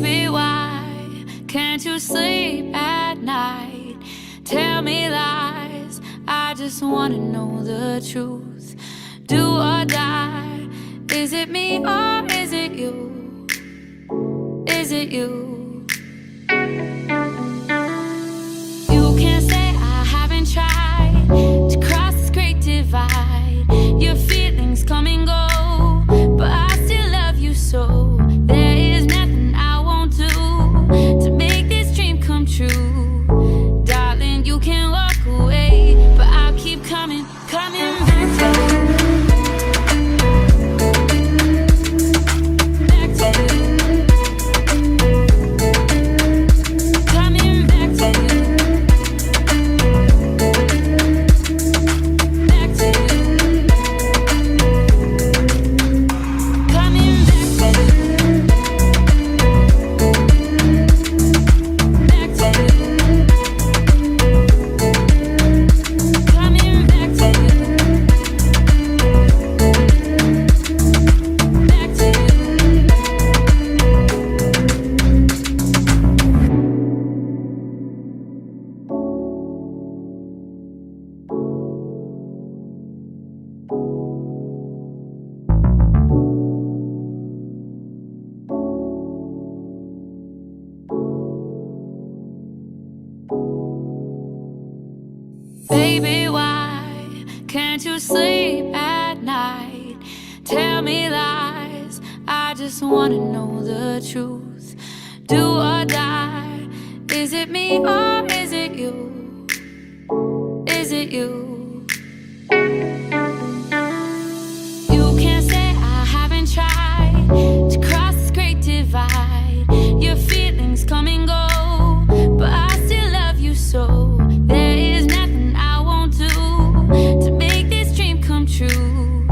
Baby, why can't you sleep at night? Tell me lies, I just wanna know the truth. Do or die, is it me or is it you? Is it you? You can't say I haven't tried to cross this great divide. Your feelings come and go, but I still love you so. There is nothing I won't do to make this dream come true. Darling, you can walk away, but I'll keep coming, coming back to you. Baby, why can't you sleep at night? Tell me lies, I just wanna know the truth. Do or die, is it me or is it you? Is it you? You can't say I haven't tried to cross this great divide. Your feelings come and go, but I still love you so. There is nothing I won't do to make this dream come true.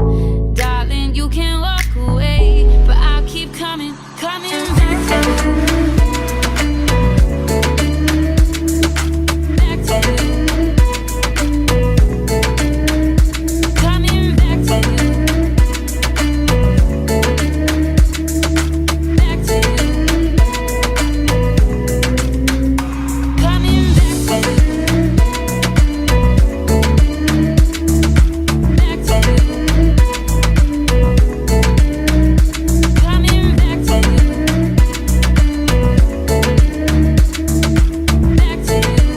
Darling, you can walk away, but I'll keep coming, coming back to you. Back to you. Coming back to you. Back to you. Coming back to you. Back to you. Coming back to you. Back to you.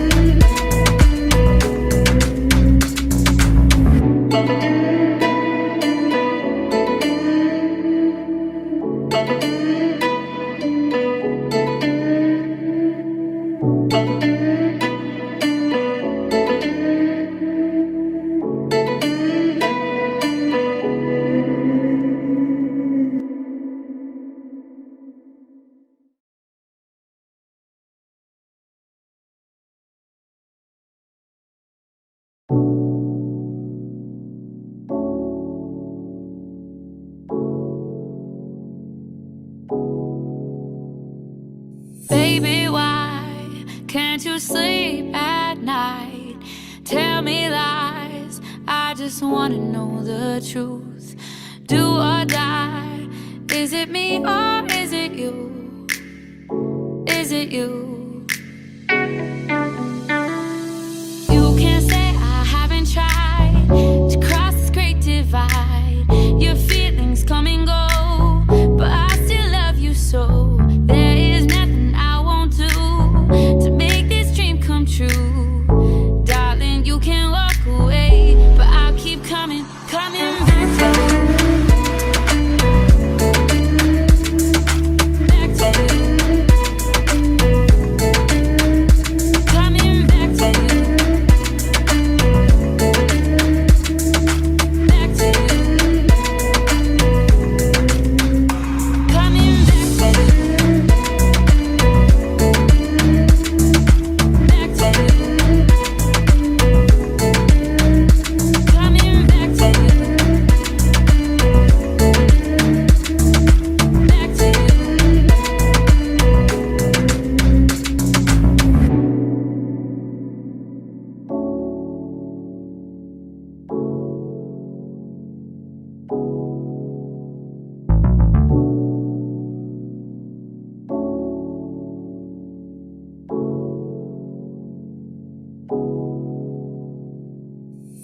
Baby, why can't you sleep at night? Tell me lies, I just wanna know the truth. Do or die, is it me or is it you? Is it you? You can't say I haven't tried to cross this great divide. Your feelings come and go, but I still love you so. There is nothing I won't do to make this dream come true. Darling, you can walk away, but I'll keep coming, coming back to you. Back to you.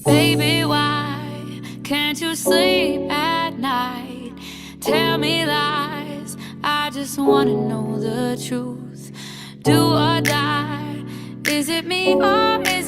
Baby, why can't you sleep at night? Tell me lies, I just wanna know the truth. Do or die, is it me or is